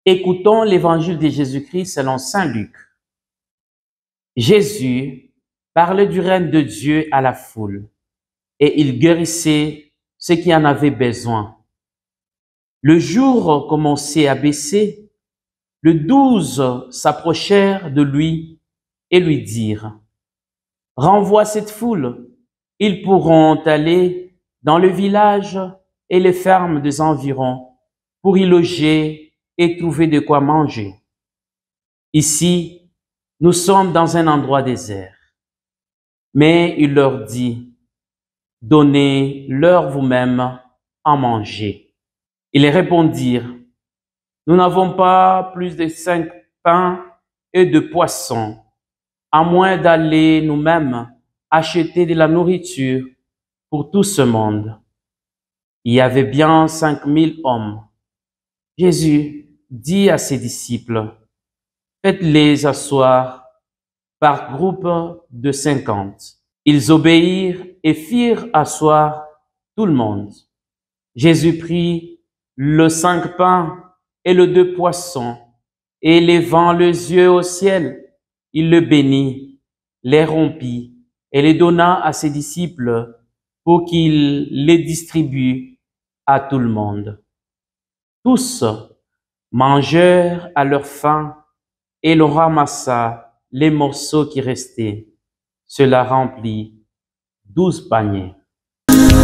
Écoutons l'évangile de Jésus-Christ selon saint Luc. Jésus parlait du règne de Dieu à la foule et il guérissait ceux qui en avaient besoin. Le jour commençait à baisser. Les 12 s'approchèrent de lui et lui dirent: « Renvoie cette foule, ils pourront aller dans le village et les fermes des environs pour y loger et trouver de quoi manger. Ici, nous sommes dans un endroit désert. » Mais il leur dit: « Donnez-leur vous-même à manger. » Ils répondirent: « Nous n'avons pas plus de 5 pains et 2 poissons, à moins d'aller nous-mêmes acheter de la nourriture pour tout ce monde. » Il y avait bien 5000 hommes. Jésus dit à ses disciples: « Faites-les asseoir par groupe de 50. » Ils obéirent et firent asseoir tout le monde. Jésus prit le 5 pains et le 2 poissons, et levant les yeux au ciel, il le bénit, les rompit et les donna à ses disciples pour qu'ils les distribuent à tout le monde. Tous mangèrent à leur faim et l'on ramassa les morceaux qui restaient. Cela remplit 12 paniers.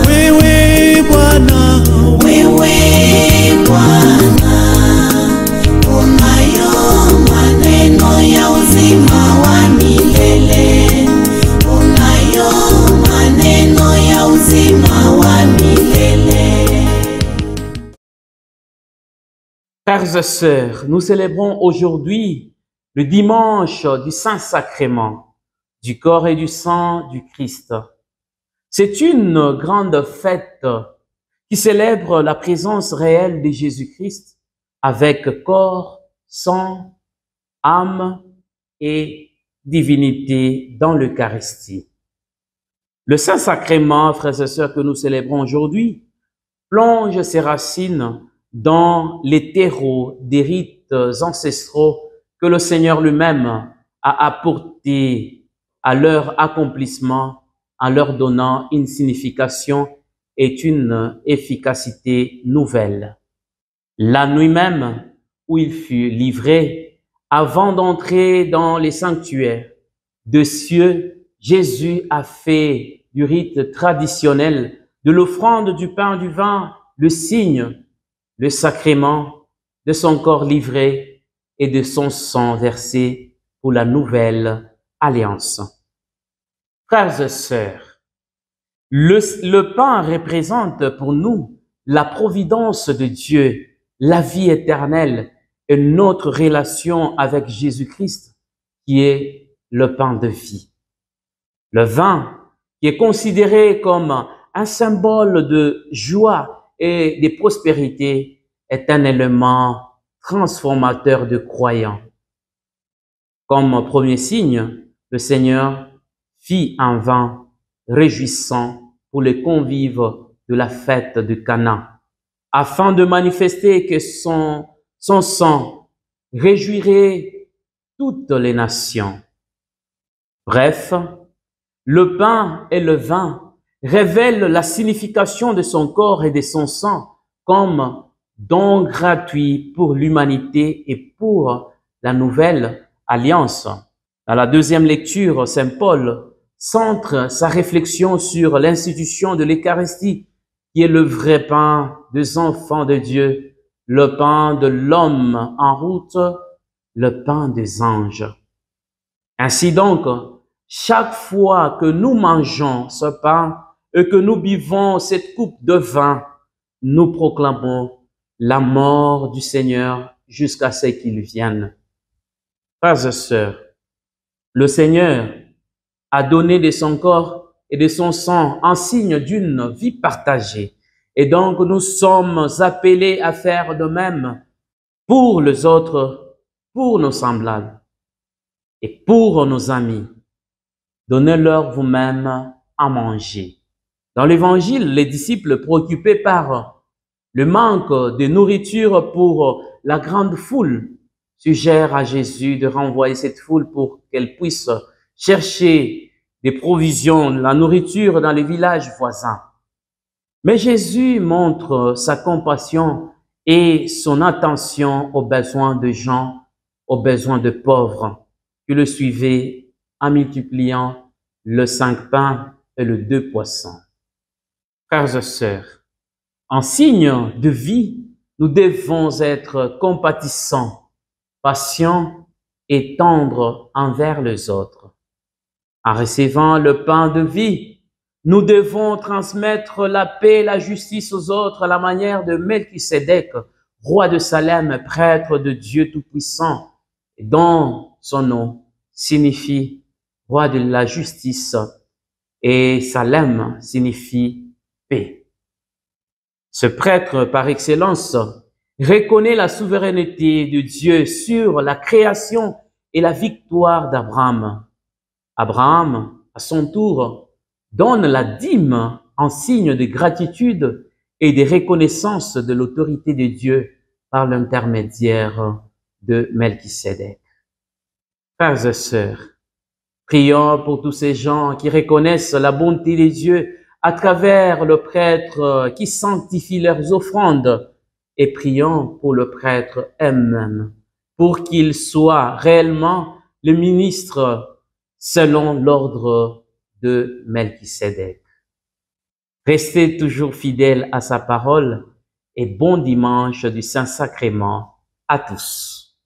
Wewe Bwana, unayo maneno ya uzima wa milele. Unayo maneno ya uzima wa milele. Frères et sœurs, nous célébrons aujourd'hui le dimanche du Saint-Sacrement, du corps et du sang du Christ. C'est une grande fête qui célèbre la présence réelle de Jésus-Christ avec corps, sang, âme et divinité dans l'Eucharistie. Le Saint-Sacrement, frères et sœurs, que nous célébrons aujourd'hui, plonge ses racines dans les terreaux des rites ancestraux que le Seigneur lui-même a apportés à leur accomplissement en leur donnant une signification et une efficacité nouvelle. La nuit même où il fut livré, avant d'entrer dans les sanctuaires de cieux, Jésus a fait du rite traditionnel de l'offrande du pain et du vin le signe, le sacrement de son corps livré et de son sang versé pour la nouvelle alliance. Frères et sœurs, le pain représente pour nous la providence de Dieu, la vie éternelle et notre relation avec Jésus-Christ qui est le pain de vie. Le vin, qui est considéré comme un symbole de joie et de prospérité, est un élément transformateur de croyants. Comme premier signe, le Seigneur fit un vin réjouissant pour les convives de la fête de Cana, afin de manifester que son sang réjouirait toutes les nations. Bref, le pain et le vin révèlent la signification de son corps et de son sang comme don gratuit pour l'humanité et pour la nouvelle alliance. Dans la deuxième lecture, saint Paul centre sa réflexion sur l'institution de l'Eucharistie, qui est le vrai pain des enfants de Dieu, le pain de l'homme en route, le pain des anges. Ainsi donc, chaque fois que nous mangeons ce pain et que nous buvons cette coupe de vin, nous proclamons la mort du Seigneur jusqu'à ce qu'il vienne. Frères et sœurs, le Seigneur a donné de son corps et de son sang en signe d'une vie partagée. Et donc, nous sommes appelés à faire de même pour les autres, pour nos semblables et pour nos amis. Donnez-leur vous-même à manger. Dans l'Évangile, les disciples préoccupés par le manque de nourriture pour la grande foule suggère à Jésus de renvoyer cette foule pour qu'elle puisse chercher des provisions, la nourriture dans les villages voisins. Mais Jésus montre sa compassion et son attention aux besoins de gens, aux besoins de pauvres qui le suivaient en multipliant le 5 pains et le 2 poissons. Frères et sœurs, en signe de vie, nous devons être compatissants, patients et tendres envers les autres. En recevant le pain de vie, nous devons transmettre la paix et la justice aux autres à la manière de Melchisédek, roi de Salem, prêtre de Dieu Tout-Puissant, dont son nom signifie roi de la justice et Salem signifie paix. Ce prêtre par excellence reconnaît la souveraineté de Dieu sur la création et la victoire d'Abraham. Abraham, à son tour, donne la dîme en signe de gratitude et de reconnaissance de l'autorité de Dieu par l'intermédiaire de Melchisédek. Frères et sœurs, prions pour tous ces gens qui reconnaissent la bonté de Dieu à travers le prêtre qui sanctifie leurs offrandes, et prions pour le prêtre elle-même, pour qu'il soit réellement le ministre selon l'ordre de Melchisédek. Restez toujours fidèles à sa parole et bon dimanche du Saint-Sacrement à tous.